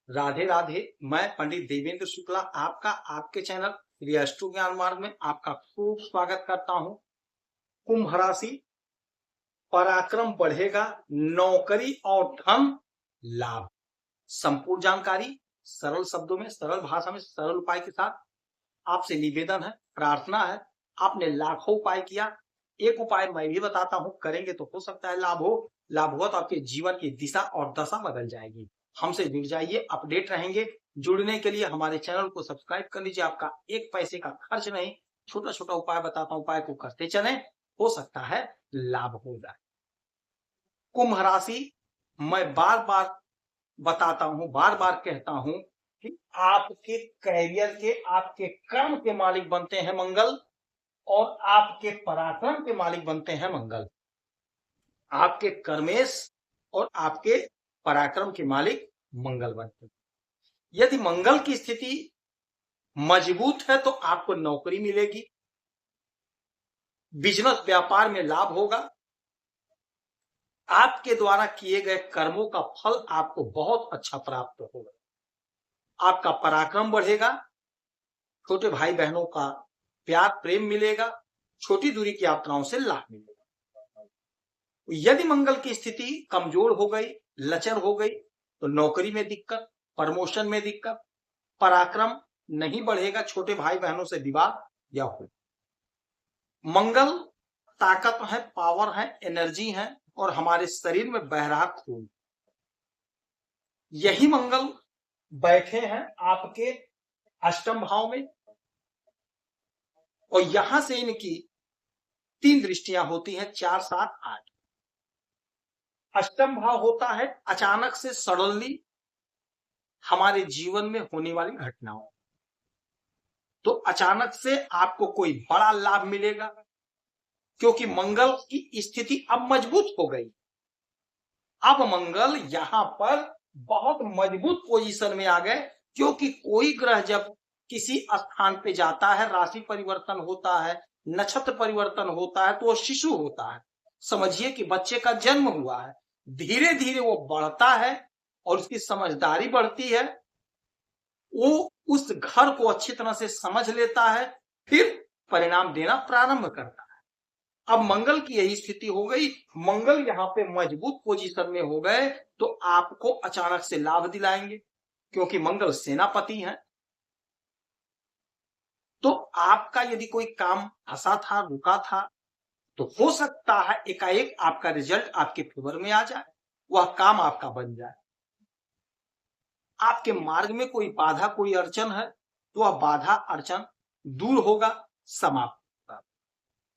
राधे राधे। मैं पंडित देवेंद्र शुक्ला आपका आपके चैनल श्री अष्टु ज्ञान मार्ग में आपका खूब स्वागत करता हूं। कुंभ राशि, पराक्रम बढ़ेगा, नौकरी और धन लाभ। संपूर्ण जानकारी सरल शब्दों में, सरल भाषा में, सरल उपाय के साथ आपसे निवेदन है, प्रार्थना है। आपने लाखों उपाय किया, एक उपाय मैं भी बताता हूं, करेंगे तो हो सकता है लाभ हो। लाभ हुआ तो आपके जीवन की दिशा और दशा बदल जाएगी। हमसे जुड़ जाइए, अपडेट रहेंगे। जुड़ने के लिए हमारे चैनल को सब्सक्राइब कर लीजिए। आपका एक पैसे का खर्च नहीं, छोटा छोटा उपाय बताता हूं, उपाय को करते चले, हो सकता है लाभ हो जाए। कुंभ राशि, मैं बार बार बताता हूं, बार बार कहता हूं कि आपके कैरियर के, आपके कर्म के मालिक बनते हैं मंगल, और आपके पराक्रम के मालिक बनते हैं मंगल। आपके कर्मेश और आपके पराक्रम के मालिक मंगल बनते हैं। यदि मंगल की स्थिति मजबूत है तो आपको नौकरी मिलेगी, बिजनेस व्यापार में लाभ होगा, आपके द्वारा किए गए कर्मों का फल आपको बहुत अच्छा प्राप्त होगा। आपका पराक्रम बढ़ेगा, छोटे भाई बहनों का प्यार प्रेम मिलेगा, छोटी दूरी की यात्राओं से लाभ मिलेगा। यदि मंगल की स्थिति कमजोर हो गई, लचर हो गई, तो नौकरी में दिक्कत, प्रमोशन में दिक्कत, पराक्रम नहीं बढ़ेगा, छोटे भाई बहनों से विवाद या हो। मंगल ताकत है, पावर है, एनर्जी है, और हमारे शरीर में बह रहा खून। यही मंगल बैठे हैं आपके अष्टम भाव में, और यहां से इनकी 3 दृष्टियां होती हैं, 4, 7, 8। अष्टम भाव होता है अचानक से, सडनली हमारे जीवन में होने वाली घटनाओं। तो अचानक से आपको कोई बड़ा लाभ मिलेगा, क्योंकि मंगल की स्थिति अब मजबूत हो गई। अब मंगल यहां पर बहुत मजबूत पोजीशन में आ गए, क्योंकि कोई ग्रह जब किसी स्थान पे जाता है, राशि परिवर्तन होता है, नक्षत्र परिवर्तन होता है, तो वो शिशु होता है। समझिए कि बच्चे का जन्म हुआ है, धीरे धीरे वो बढ़ता है और उसकी समझदारी बढ़ती है, वो उस घर को अच्छी तरह से समझ लेता है, फिर परिणाम देना प्रारंभ करता है। अब मंगल की यही स्थिति हो गई, मंगल यहां पे मजबूत पोजीशन में हो गए, तो आपको अचानक से लाभ दिलाएंगे, क्योंकि मंगल सेनापति हैं। तो आपका यदि कोई काम फंसा था, रुका था, तो हो सकता है एकाएक आपका रिजल्ट आपके फेवर में आ जाए, वह काम आपका बन जाए। आपके मार्ग में कोई बाधा, कोई अड़चन है, तो वह बाधा अड़चन दूर होगा, समाप्त होगा।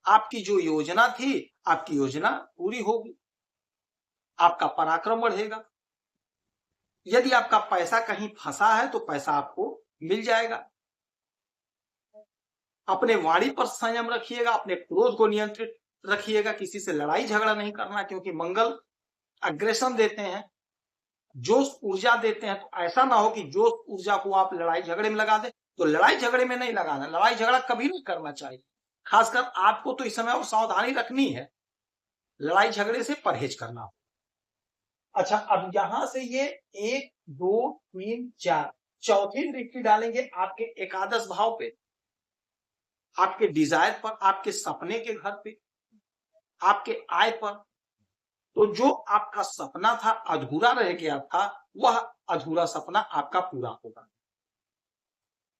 आपकी जो योजना थी, आपकी योजना पूरी होगी, आपका पराक्रम बढ़ेगा। यदि आपका पैसा कहीं फंसा है तो पैसा आपको मिल जाएगा। अपने वाणी पर संयम रखिएगा, अपने क्रोध को नियंत्रित रखिएगा, किसी से लड़ाई झगड़ा नहीं करना, क्योंकि मंगल अग्रेशन देते हैं, जोश ऊर्जा देते हैं। तो ऐसा ना हो कि जोश ऊर्जा को आप लड़ाई झगड़े में लगा दें। तो लड़ाई झगड़े में नहीं लगाना, लड़ाई झगड़ा कभी नहीं करना चाहिए। खासकर आपको तो इस समय और सावधानी रखनी है, लड़ाई झगड़े से परहेज करना। अच्छा, अब यहां से ये 1, 2, 3, 4 चौथी दृष्टि डालेंगे आपके एकादश भाव पे, आपके डिजायर पर, आपके सपने के घर पे, आपके आय पर। तो जो आपका सपना था, अधूरा रह गया था, वह अधूरा सपना आपका पूरा होगा।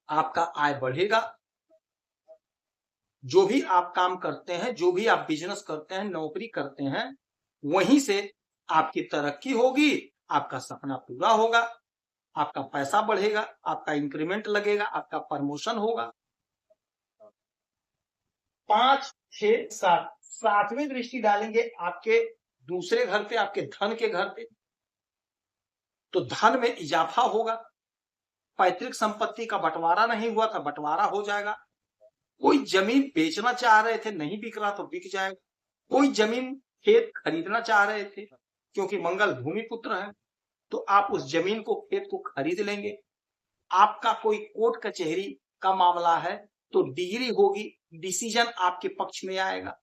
आपका आय बढ़ेगा। जो भी आप काम करते हैं, जो भी आप बिजनेस करते हैं, नौकरी करते हैं, वहीं से आपकी तरक्की होगी, आपका सपना पूरा होगा, आपका पैसा बढ़ेगा, आपका इंक्रीमेंट लगेगा, आपका प्रमोशन होगा। 5, 6, 7 सातवीं दृष्टि डालेंगे आपके दूसरे घर पे, आपके धन के घर पे। तो धन में इजाफा होगा, पैतृक संपत्ति का बंटवारा नहीं हुआ था, बंटवारा हो जाएगा। कोई जमीन बेचना चाह रहे थे, नहीं बिक रहा तो बिक जाएगा। कोई जमीन खेत खरीदना चाह रहे थे, क्योंकि मंगल भूमि पुत्र है, तो आप उस जमीन को, खेत को खरीद लेंगे। आपका कोई कोर्ट कचहरी का मामला है तो डिग्री होगी, डिसीजन आपके पक्ष में आएगा,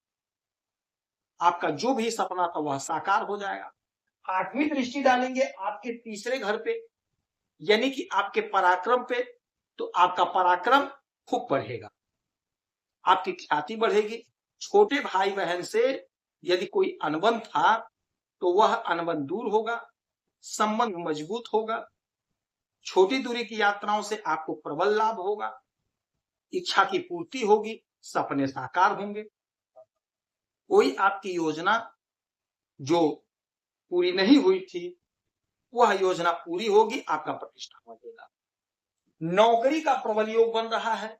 आपका जो भी सपना था वह साकार हो जाएगा। आठवीं दृष्टि डालेंगे आपके तीसरे घर पे, यानी कि आपके पराक्रम पे, तो आपका पराक्रम खूब बढ़ेगा, आपकी ख्याति बढ़ेगी। छोटे भाई बहन से यदि कोई अनबन था तो वह अनबन दूर होगा, संबंध मजबूत होगा। छोटी दूरी की यात्राओं से आपको प्रबल लाभ होगा, इच्छा की पूर्ति होगी, सपने साकार होंगे। कोई आपकी योजना जो पूरी नहीं हुई थी वह योजना पूरी होगी, आपका प्रतिष्ठा बढ़ेगा। नौकरी का प्रबल योग बन रहा है,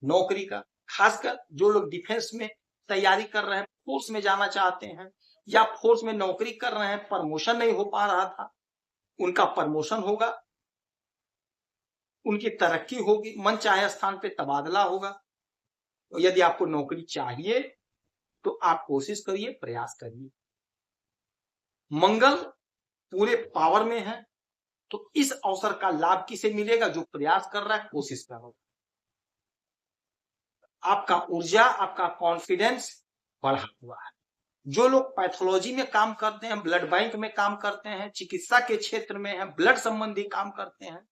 नौकरी का, खासकर जो लोग डिफेंस में तैयारी कर रहे हैं, फोर्स में जाना चाहते हैं या फोर्स में नौकरी कर रहे हैं, प्रमोशन नहीं हो पा रहा था, उनका प्रमोशन होगा, उनकी तरक्की होगी, मन चाहे स्थान पे तबादला होगा। तो यदि आपको नौकरी चाहिए तो आप कोशिश करिए, प्रयास करिए। मंगल पूरे पावर में है, तो इस अवसर का लाभ किसे मिलेगा? जो प्रयास कर रहा है, कोशिश कर रहा है। आपका ऊर्जा, आपका कॉन्फिडेंस बढ़ा हुआ है। जो लोग पैथोलॉजी में काम करते हैं, ब्लड बैंक में काम करते हैं, चिकित्सा के क्षेत्र में हैं, ब्लड संबंधी काम करते हैं,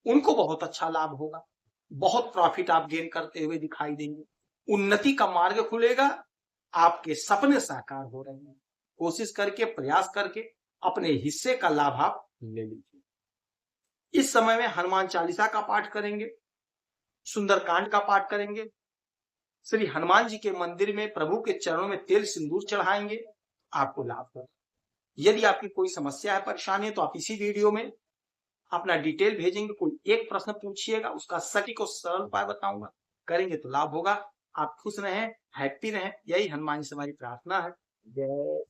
उनको बहुत अच्छा लाभ होगा, बहुत प्रॉफिट आप गेन करते हुए दिखाई देंगे, उन्नति का मार्ग खुलेगा, आपके सपने साकार हो रहे हैं। कोशिश करके, प्रयास करके अपने हिस्से का लाभ आप ले लीजिए। इस समय में हनुमान चालीसा का पाठ करेंगे, सुंदरकांड का पाठ करेंगे, श्री हनुमान जी के मंदिर में प्रभु के चरणों में तेल सिंदूर चढ़ाएंगे, आपको लाभ होगा। यदि आपकी कोई समस्या है, परेशानी है, तो आप इसी वीडियो में अपना डिटेल भेजेंगे, कोई एक प्रश्न पूछिएगा, उसका सटीक और सरल उपाय बताऊंगा, करेंगे तो लाभ होगा। आप खुश रहें, हैप्पी रहें, यही हनुमान जी से हमारी प्रार्थना है। जय